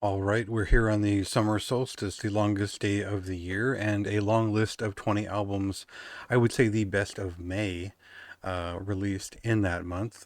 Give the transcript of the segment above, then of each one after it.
All right, we're here on the summer solstice, the longest day of the year, and a long list of 20 albums. I would say the best of May, released in that month,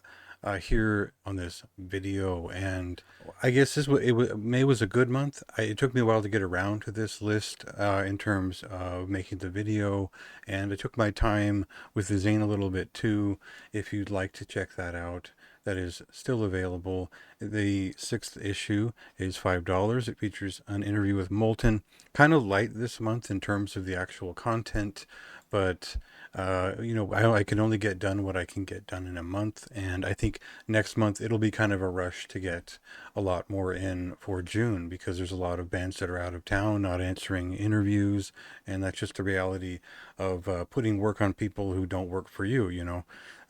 here on this video. And I guess May was a good month. It took me a while to get around to this list in terms of making the video, and I took my time with the zine a little bit too. If you'd like to check that out, that is still available. The sixth issue is $5. It features an interview with Moulton. Kind of light this month in terms of the actual content, but I can only get done what I can get done in a month, and I think next month it'll be kind of a rush to get a lot more in for June because there's a lot of bands that are out of town, not answering interviews, and that's just the reality of putting work on people who don't work for you.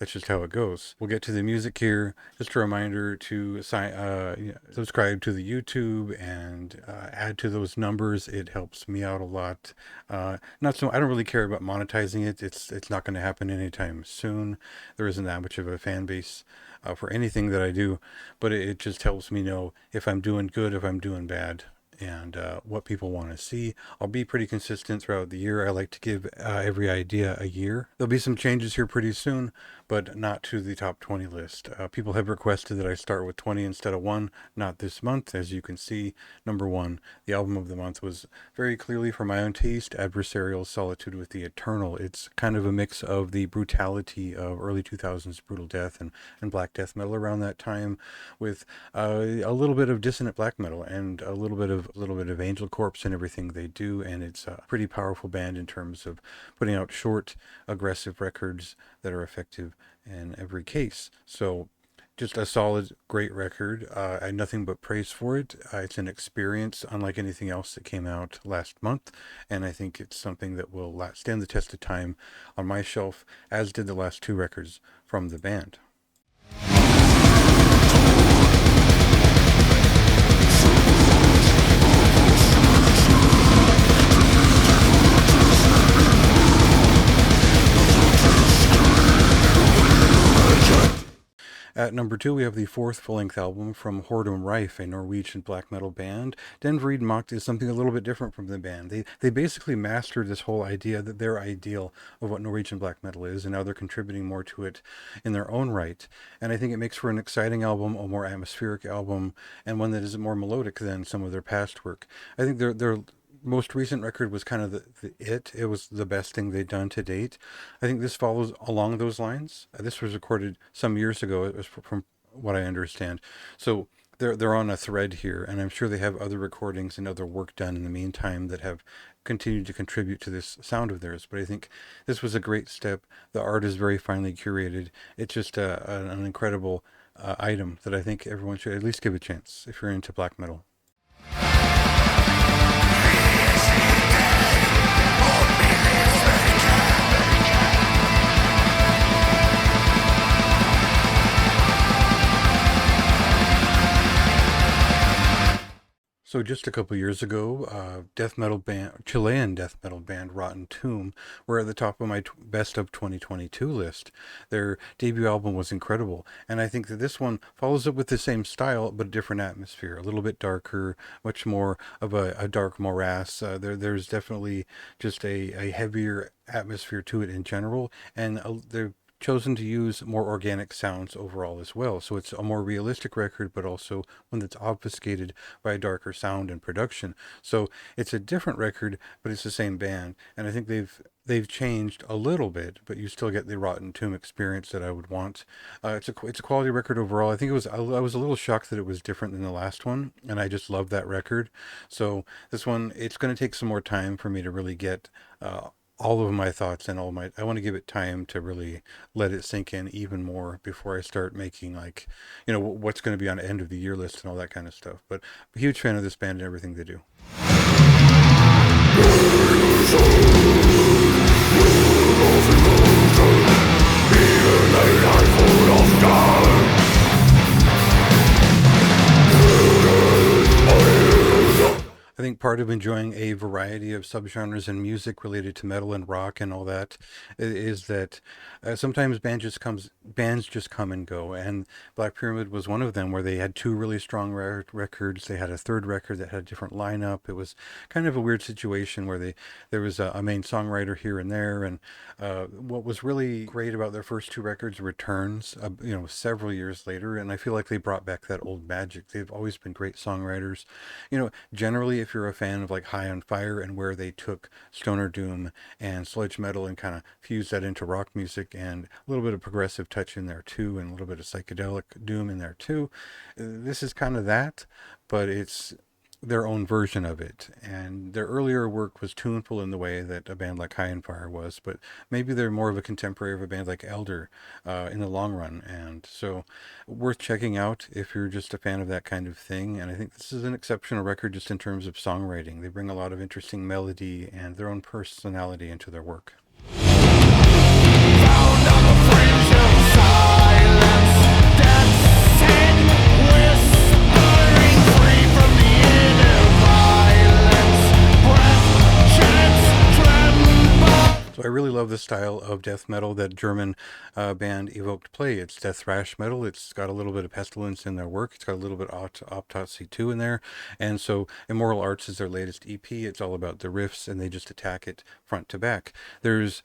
That's just how it goes. We'll get to the music here. Just a reminder to subscribe to the YouTube and add to those numbers. It helps me out a lot. Not so I don't really care about monetizing it. It's not going to happen anytime soon. There isn't that much of a fan base for anything that I do, but it just helps me know if I'm doing good, if I'm doing bad, and what people want to see. I'll be pretty consistent throughout the year. I like to give every idea a year. There'll be some changes here pretty soon, but not to the top 20 list. People have requested that I start with 20 instead of 1. Not this month. As you can see, number 1, the album of the month, was very clearly, for my own taste, Adversarial Solitude with the Eternal. It's kind of a mix of the brutality of early 2000s brutal death and black death metal around that time, with a little bit of dissonant black metal and a little bit of Angel Corpse and everything they do. And it's a pretty powerful band in terms of putting out short, aggressive records that are effective in every case. So just a solid, great record. I had nothing but praise for it. It's an experience unlike anything else that came out last month, and I think it's something that will stand the test of time on my shelf, as did the last 2 records from the band. At number 2, we have the 4th full-length album from Hordem Rife, a Norwegian black metal band. Den Vried Makt is something a little bit different from the band. They basically mastered this whole idea, that their ideal of what Norwegian black metal is, and now they're contributing more to it in their own right. And I think it makes for an exciting album, a more atmospheric album, and one that is more melodic than some of their past work. I think their most recent record was kind of it was the best thing they'd done to date. I think this follows along those lines. This was recorded some years ago. It was from what I understand. So they're on a thread here, and I'm sure they have other recordings and other work done in the meantime that have continued to contribute to this sound of theirs. But I think this was a great step. The art is very finely curated. It's just an incredible item that I think everyone should at least give a chance if you're into black metal. So just a couple years ago, Chilean death metal band Rotten Tomb were at the top of my best of 2022 list. Their debut album was incredible, and I think that this one follows up with the same style but a different atmosphere, a little bit darker, much more of a dark morass. There's definitely just a heavier atmosphere to it in general, and they're chosen to use more organic sounds overall as well. So it's a more realistic record, but also one that's obfuscated by a darker sound and production. So it's a different record, but it's the same band. And I think they've changed a little bit, but you still get the Rotten Tomb experience that I would want. It's a quality record overall. I think I was a little shocked that it was different than the last one, and I just love that record. So this one, it's going to take some more time for me to really get all of my thoughts and I want to give it time to really let it sink in even more before I start making what's going to be on the end of the year list and all that kind of stuff. But I'm a huge fan of this band and everything they do. I I think part of enjoying a variety of subgenres in music related to metal and rock and all that is that sometimes bands just come and go, and Black Pyramid was one of them where they had two really strong records. They had a third record that had a different lineup. It was kind of a weird situation where there was a main songwriter here and there, and what was really great about their first two records returns, several years later, and I feel like they brought back that old magic. They've always been great songwriters. Generally, if you're a fan of like High on Fire and where they took stoner doom and sludge metal and kind of fused that into rock music and a little bit of progressive touch in there too, and a little bit of psychedelic doom in there too, this is kind of that, but it's their own version of it. And their earlier work was tuneful in the way that a band like High on Fire was, but maybe they're more of a contemporary of a band like Elder in the long run. And so worth checking out if you're just a fan of that kind of thing. And I think this is an exceptional record just in terms of songwriting. They bring a lot of interesting melody and their own personality into their work. Found on the fringe of silence, death's head whispering free from the inner violence. Breath sheds tremble. So I really love the style of death metal that German band Evoked play. It's death thrash metal. It's got a little bit of Pestilence in their work. It's got a little bit of Autopsy 2 in there. And so Immoral Arts is their latest EP. It's all about the riffs, and they just attack it front to back. There's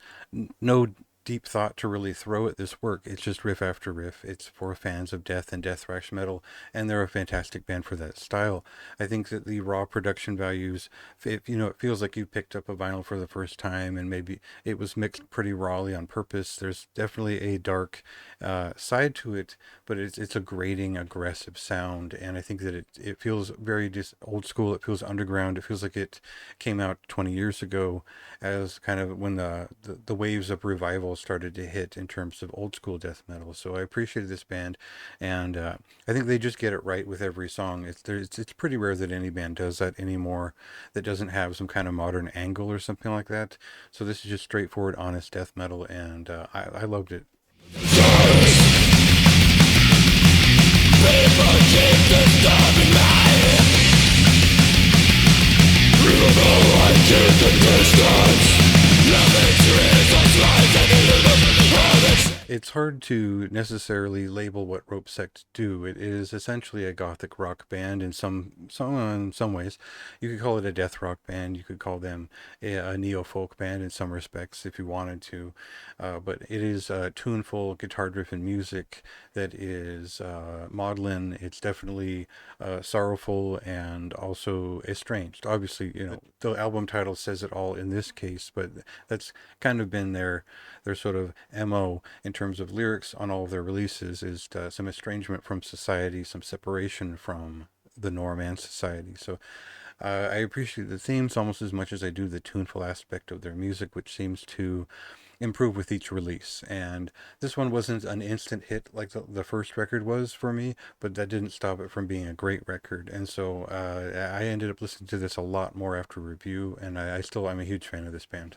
no deep thought to really throw at this work. It's just riff after riff. It's for fans of death and death thrash metal, and they're a fantastic band for that style. I think that the raw production values, it feels like you picked up a vinyl for the first time, and maybe it was mixed pretty rawly on purpose. There's definitely a dark side to it, but it's a grating, aggressive sound, and I think that it feels very just old school. It feels underground. It feels like it came out 20 years ago, as kind of when the waves of revival started to hit in terms of old school death metal. So I appreciated this band, and I think they just get it right with every song. It's pretty rare that any band does that anymore, that doesn't have some kind of modern angle or something like that. So this is just straightforward, honest death metal, and I loved it. People keep disturbing me. Even though I keep the distance, loving trees of light and It's hard to necessarily label what Rope Sect do. It is essentially a gothic rock band in some ways. You could call it a death rock band. You could call them a neo-folk band in some respects if you wanted to. But it is tuneful, guitar-driven music that is maudlin. It's definitely sorrowful and also estranged. Obviously, the album title says it all in this case, but that's kind of been their sort of MO in terms of lyrics on all of their releases, is some estrangement from society, some separation from the norm and society. So I appreciate the themes almost as much as I do the tuneful aspect of their music, which seems to improve with each release. And this one wasn't an instant hit like the first record was for me, but that didn't stop it from being a great record. And so I ended up listening to this a lot more after review, and I'm a huge fan of this band.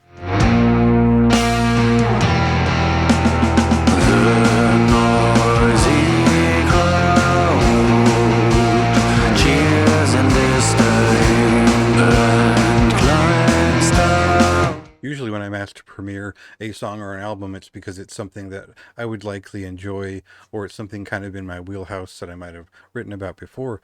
Usually when I'm asked to premiere a song or an album, it's because it's something that I would likely enjoy, or it's something kind of in my wheelhouse that I might have written about before.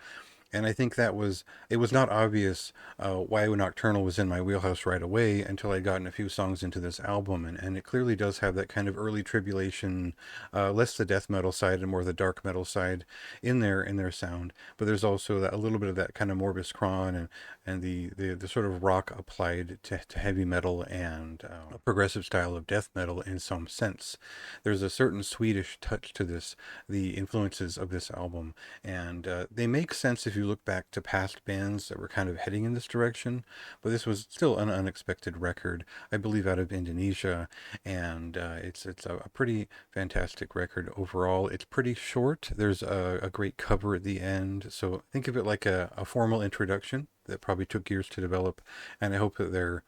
And I think it was not obvious why Nocturnal was in my wheelhouse right away until I'd gotten a few songs into this album. And it clearly does have that kind of early tribulation, less the death metal side and more the dark metal side in their sound. But there's also a little bit of that kind of Morbus Chron and the sort of rock applied to heavy metal and a progressive style of death metal in some sense. There's a certain Swedish touch to the influences of this album. And they make sense if you look back to past bands that were kind of heading in this direction, but this was still an unexpected record, I believe, out of Indonesia, and it's a pretty fantastic record overall. It's pretty short. There's a great cover at the end, so think of it like a formal introduction that probably took years to develop, and I hope that they're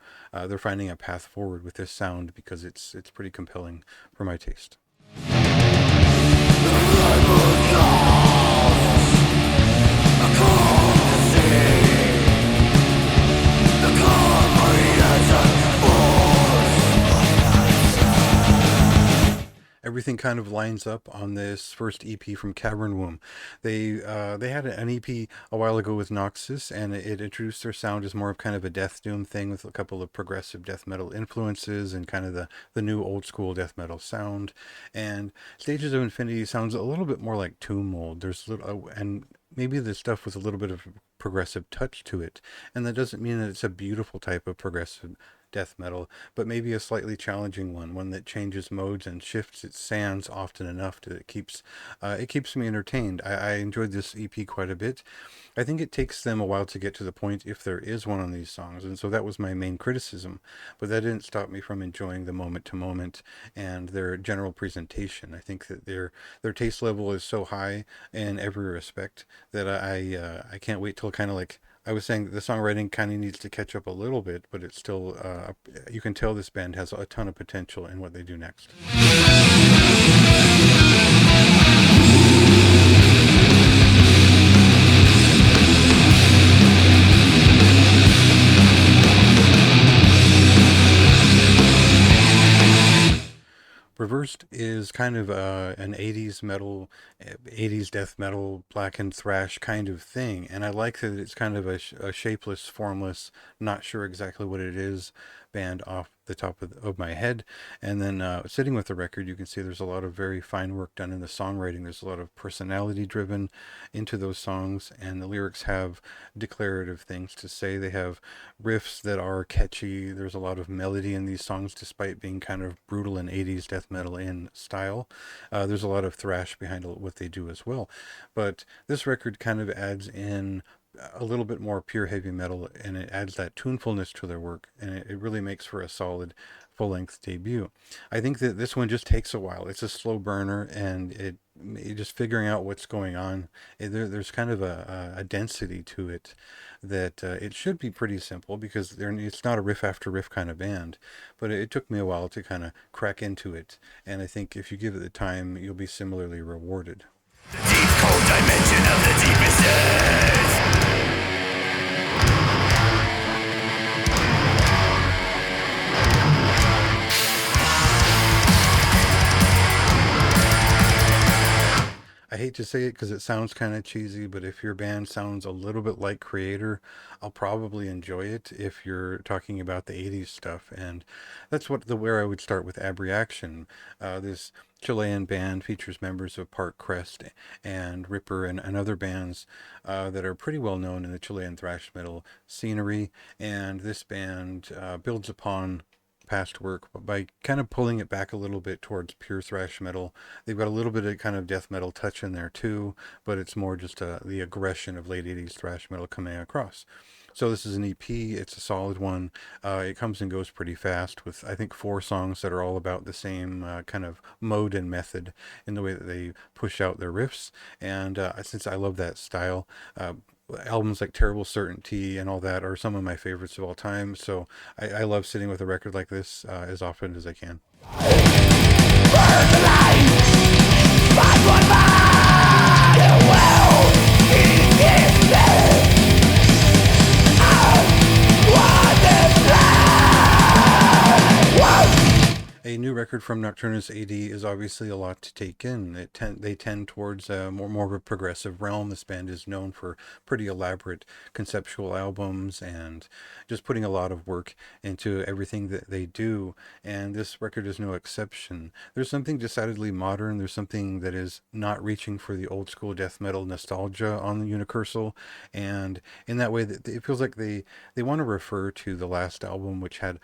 finding a path forward with this sound, because it's pretty compelling for my taste. everything kind of lines up on this first EP from Cavern Womb. They had an EP a while ago with Noxus, and it introduced their sound as more of kind of a death doom thing with a couple of progressive death metal influences and kind of the new old school death metal sound. And Stages of Infinity sounds a little bit more like Tomb Mold. There's little, and maybe the stuff with a little bit of progressive touch to it. And that doesn't mean that it's a beautiful type of progressive death metal, but maybe a slightly challenging one that changes modes and shifts its sands often enough that it keeps me entertained. I enjoyed this EP quite a bit. I think it takes them a while to get to the point if there is one on these songs, and so that was my main criticism. But that didn't stop me from enjoying the moment to moment and their general presentation. I think that their taste level is so high in every respect that I can't wait till kind of like I was saying that the songwriting kind of needs to catch up a little bit, but it's still you can tell this band has a ton of potential in what they do next. Reversed is kind of an 80s metal, 80s death metal, blackened thrash kind of thing. And I like that it's kind of a shapeless, formless, not sure exactly what it is band off the top of my head. And then sitting with the record, you can see there's a lot of very fine work done in the songwriting. There's a lot of personality driven into those songs, and the lyrics have declarative things to say. They have riffs that are catchy. There's a lot of melody in these songs, despite being kind of brutal and 80s death metal in style. There's a lot of thrash behind what they do as well. But this record kind of adds in a little bit more pure heavy metal, and it adds that tunefulness to their work, and it really makes for a solid full-length debut. I think that this one just takes a while. It's a slow burner, and it just figuring out what's going on. There's kind of a density to it that it should be pretty simple because it's not a riff after riff kind of band, but it took me a while to kind of crack into it, and I think if you give it the time, you'll be similarly rewarded. The deep cold dimension of the deepest earth. I hate to say it because it sounds kind of cheesy, but if your band sounds a little bit like Creator, I'll probably enjoy it if you're talking about the 80s stuff. And that's where I would start with Abreaction. This Chilean band features members of Park Crest and Ripper and other bands that are pretty well known in the Chilean thrash metal scenery. And this band builds upon past work, but by kind of pulling it back a little bit towards pure thrash metal. They've got a little bit of kind of death metal touch in there too, but it's more just the aggression of late 80s thrash metal coming across. So this is an EP. It's a solid one. It comes and goes pretty fast with, I think, 4 songs that are all about the same kind of mode and method in the way that they push out their riffs. And since I love that style, albums like Terrible Certainty and all that are some of my favorites of all time. So I love sitting with a record like this as often as I can. A new record from Nocturnus AD is obviously a lot to take in. They tend towards more of a progressive realm. This band is known for pretty elaborate conceptual albums and just putting a lot of work into everything that they do. And this record is no exception. There's something decidedly modern. There's something that is not reaching for the old school death metal nostalgia on the Universal. And in that way, it feels like they want to refer to the last album, which had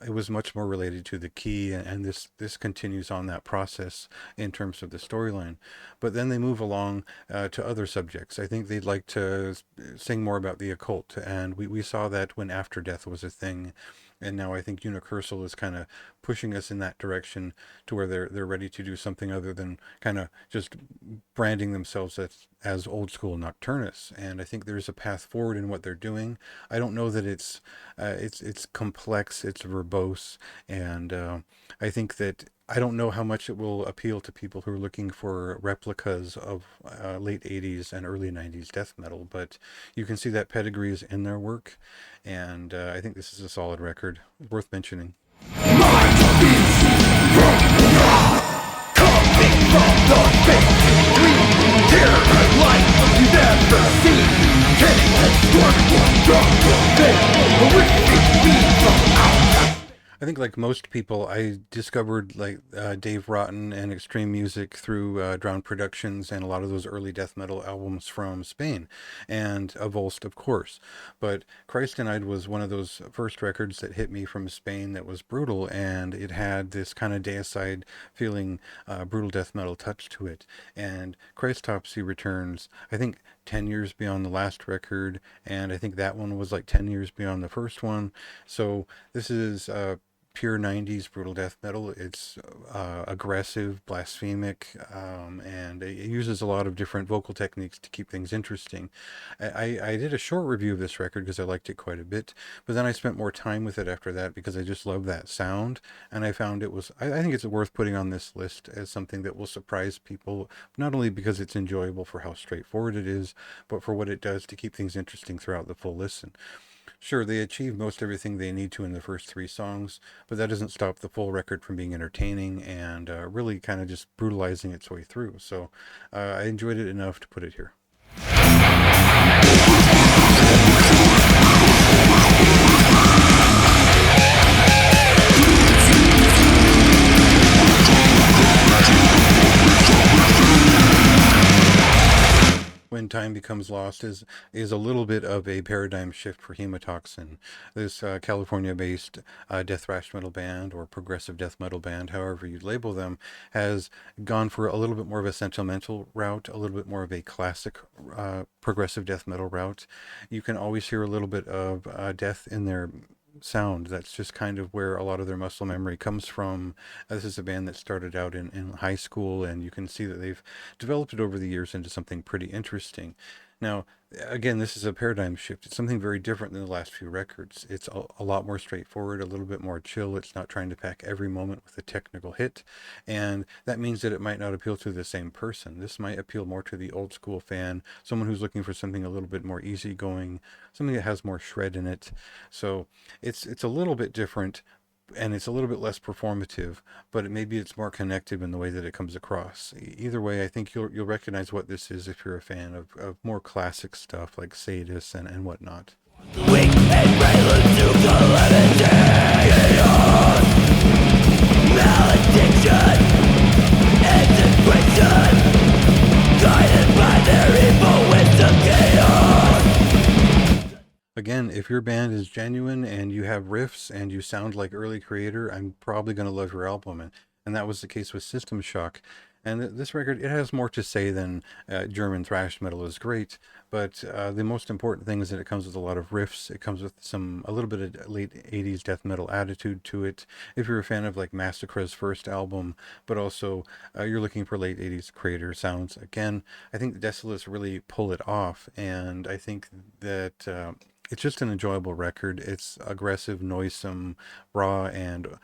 it was much more related to the key, and this continues on that process in terms of the storyline. But then they move along to other subjects. I think they'd like to sing more about the occult, and we saw that when After Death was a thing. And now I think Universal is kind of pushing us in that direction to where they're ready to do something other than kind of just branding themselves as old school Nocturnus. And I think there's a path forward in what they're doing. I don't know that it's complex, it's verbose, and I think that I don't know how much it will appeal to people who are looking for replicas of late 80s and early 90s death metal, but you can see that pedigree is in their work, and I think this is a solid record, worth mentioning. Come the face we hear a light you never see. Hitting and storming from the veil, horrific beat from out. I think, like most people, I discovered like Dave Rotten and extreme music through Drowned Productions and a lot of those early death metal albums from Spain, and Volst, of course. But Christ Denied was one of those first records that hit me from Spain that was brutal, and it had this kind of deicide feeling, brutal death metal touch to it. And Christopsy returns, I think, 10 years beyond the last record, and I think that one was like 10 years beyond the first one. So this is pure 90s brutal death metal. It's aggressive, blasphemic, and it uses a lot of different vocal techniques to keep things interesting. I did a short review of this record because I liked it quite a bit, but then I spent more time with it after that because I just love that sound, and I found it was, I think it's worth putting on this list as something that will surprise people, not only because it's enjoyable for how straightforward it is, but for what it does to keep things interesting throughout the full listen. Sure, they achieve most everything they need to in the first three songs, but that doesn't stop the full record from being entertaining and really kind of just brutalizing its way through. So I enjoyed it enough to put it here. When Time Becomes Lost is a little bit of a paradigm shift for Hemotoxin. This California-based death thrash metal band or progressive death metal band, however you label them, has gone for a little bit more of a sentimental route, a little bit more of a classic progressive death metal route. You can always hear a little bit of death in their sound. That's just kind of where a lot of their muscle memory comes from. This is a band that started out in high school, and you can see that they've developed it over the years into something pretty interesting. Now, again, this is a paradigm shift. It's something very different than the last few records. It's a lot more straightforward, a little bit more chill. It's not trying to pack every moment with a technical hit, and that means that it might not appeal to the same person. This might appeal more to the old school fan, someone who's looking for something a little bit more easygoing, something that has more shred in it. So it's a little bit different, and it's a little bit less performative, but maybe it's more connective in the way that it comes across. Either way, I think you'll recognize what this is if you're a fan of more classic stuff like Sadus and whatnot. Weak and prelude to calamity, malediction and description, guided by their evil wisdom chaos. Again, if your band is genuine and you have riffs and you sound like early Creator, I'm probably going to love your album. And that was the case with System Shock. And this record, it has more to say than German thrash metal is great, but the most important thing is that it comes with a lot of riffs. It comes with a little bit of late 80s death metal attitude to it. If you're a fan of like Massacre's first album, but also you're looking for late 80s Creator sounds, again, I think the Desolates really pull it off. And I think that it's just an enjoyable record. It's aggressive, noisome, raw, and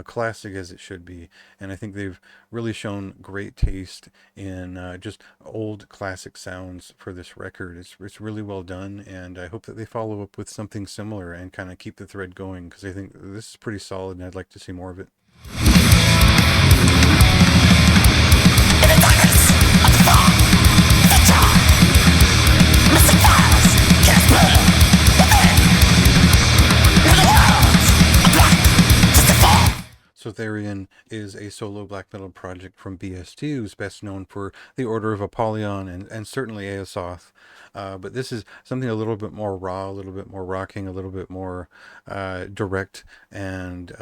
classic as it should be. And I think they've really shown great taste in just old classic sounds for this record. It's really well done, and I hope that they follow up with something similar and kind of keep the thread going, because I think this is pretty solid, and I'd like to see more of it. Sotharian is a solo black metal project from BST, who's best known for the Order of Apollyon and certainly Aesoth. But this is something a little bit more raw, a little bit more rocking, a little bit more direct and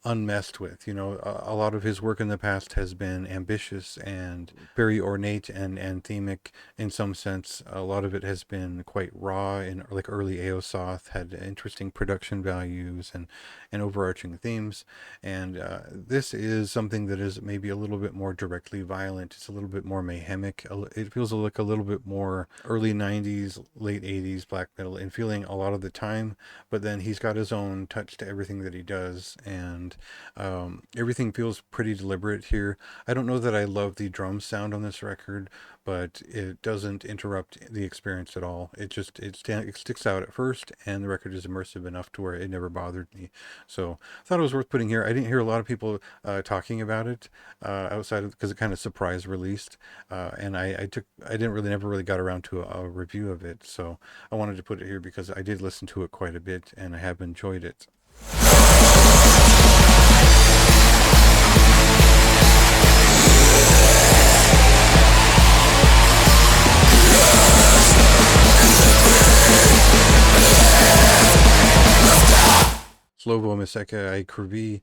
unmessed with. You know, a lot of his work in the past has been ambitious and very ornate and themic in some sense. A lot of it has been quite raw, and like early Aeosoth had interesting production values and overarching themes. And this is something that is maybe a little bit more directly violent. It's a little bit more mayhemic. It feels like a little bit more early 90s, late 80s black metal in feeling a lot of the time, but then he's got his own touch to everything that he does. And Everything feels pretty deliberate here. I don't know that I love the drum sound on this record, but it doesn't interrupt the experience at all. It sticks out at first, and the record is immersive enough to where it never bothered me. So I thought it was worth putting here. I didn't hear a lot of people talking about it outside of, because it kind of surprise released, and I didn't really never really got around to a review of it. So I wanted to put it here because I did listen to it quite a bit, and I have enjoyed it. Slovo Miseka I Kurvi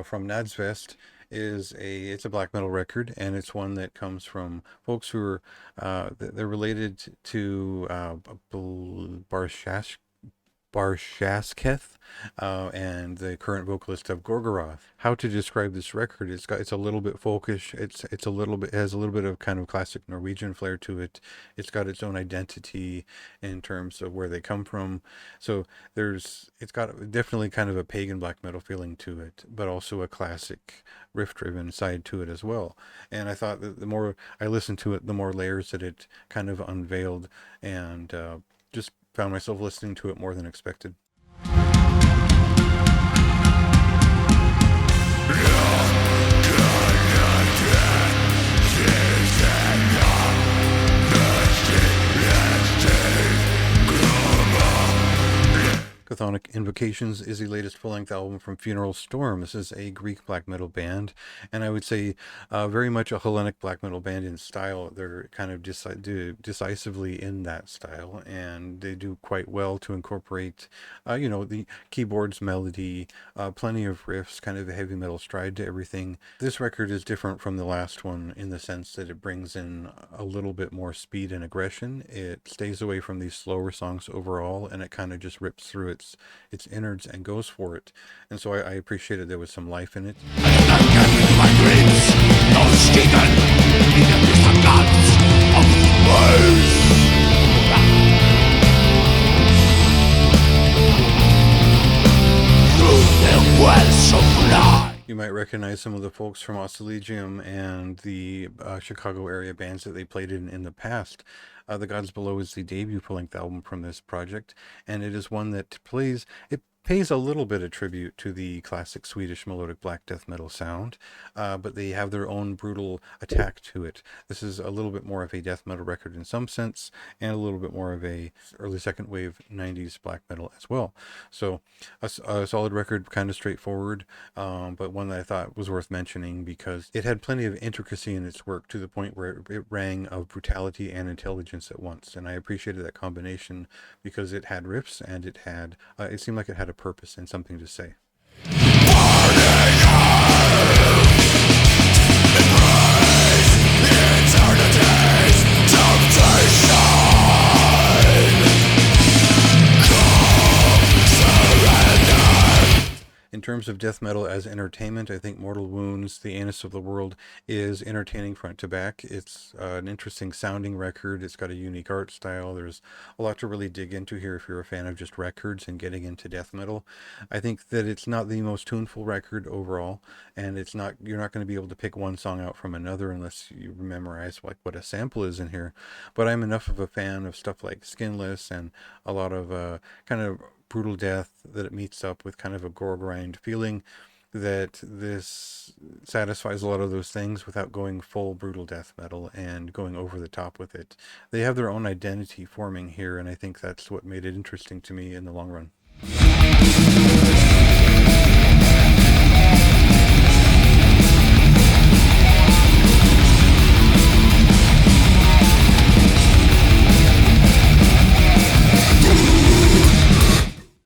from Nadsvest it's a black metal record, and it's one that comes from folks who are they're related to Barshasketh, and the current vocalist of Gorgoroth. How to describe this record? It's a little bit folkish. It's a little bit, it has a little bit of kind of classic Norwegian flair to it. It's got its own identity in terms of where they come from. So it's got definitely kind of a pagan black metal feeling to it, but also a classic riff-driven side to it as well. And I thought that the more I listened to it, the more layers that it kind of unveiled, and just found myself listening to it more than expected. Chthonic Invocations is the latest full-length album from Funeral Storm. This is a Greek black metal band, and I would say very much a Hellenic black metal band in style. They're kind of decisively in that style, and they do quite well to incorporate, the keyboards, melody, plenty of riffs, kind of a heavy metal stride to everything. This record is different from the last one in the sense that it brings in a little bit more speed and aggression. It stays away from these slower songs overall, and it kind of just rips through its innards and goes for it. And so I appreciated there was some life in it. You might recognize some of the folks from Oscilligium and the Chicago area bands that they played in the past. The Gods Below is the debut full-length album from this project, and it is one that pays a little bit of tribute to the classic Swedish melodic black death metal sound, but they have their own brutal attack to it. This is a little bit more of a death metal record in some sense, and a little bit more of a early second wave 90s black metal as well. So a solid record, kind of straightforward, but one that I thought was worth mentioning because it had plenty of intricacy in its work to the point where it rang of brutality and intelligence at once. And I appreciated that combination because it had riffs, and it seemed like it had a purpose and something to say. In terms of death metal as entertainment, I think Mortal Wounds, The Anus of the World, is entertaining front to back. It's an interesting sounding record. It's got a unique art style. There's a lot to really dig into here if you're a fan of just records and getting into death metal. I think that it's not the most tuneful record overall, and you're not going to be able to pick one song out from another unless you memorize like what a sample is in here. But I'm enough of a fan of stuff like Skinless and a lot of kind of brutal death that it meets up with kind of a gore grind feeling, that this satisfies a lot of those things without going full brutal death metal and going over the top with it. They have their own identity forming here, and I think that's what made it interesting to me in the long run.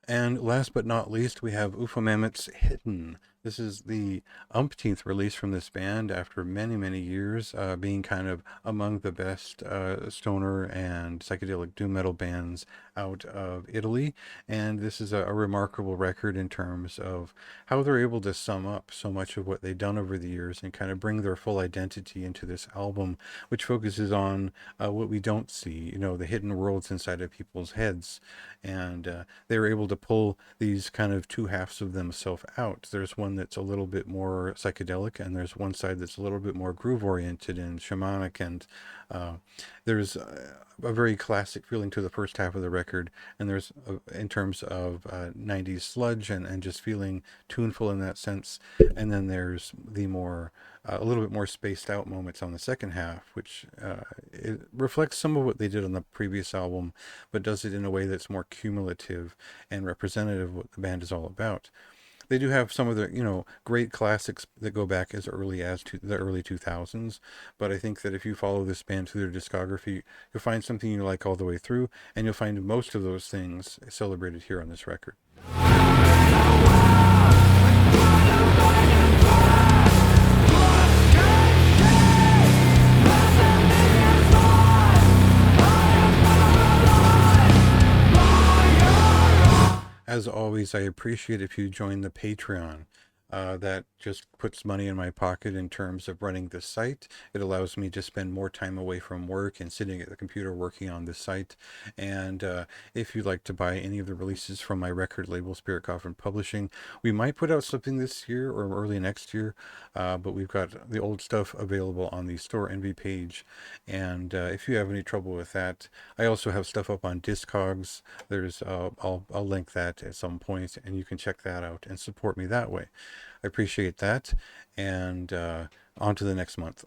And last but not least, we have Ufomamet's Hidden. This is the umpteenth release from this band after many, many years, being kind of among the best stoner and psychedelic doom metal bands out of Italy. And this is a remarkable record in terms of how they're able to sum up so much of what they've done over the years and kind of bring their full identity into this album, which focuses on what we don't see, the hidden worlds inside of people's heads. And they were able to pull these kind of two halves of themselves out. There's one one that's a little bit more psychedelic, and there's one side that's a little bit more groove oriented and shamanic, and uh, there's a very classic feeling to the first half of the record, and there's in terms of 90s sludge and just feeling tuneful in that sense, and then there's the more a little bit more spaced out moments on the second half, which it reflects some of what they did on the previous album, but does it in a way that's more cumulative and representative of what the band is all about. They do have some of the great classics that go back as early as to the early 2000s, but I think that if you follow this band through their discography, you'll find something you like all the way through, and you'll find most of those things celebrated here on this record. As always, I appreciate if you join the Patreon. That just puts money in my pocket in terms of running the site. It allows me to spend more time away from work and sitting at the computer working on the site. And if you'd like to buy any of the releases from my record label, Spirit Coffin Publishing, we might put out something this year or early next year, but we've got the old stuff available on the Store Envy page. And if you have any trouble with that, I also have stuff up on Discogs. I'll link that at some point, and you can check that out and support me that way. I appreciate that, and on to the next month.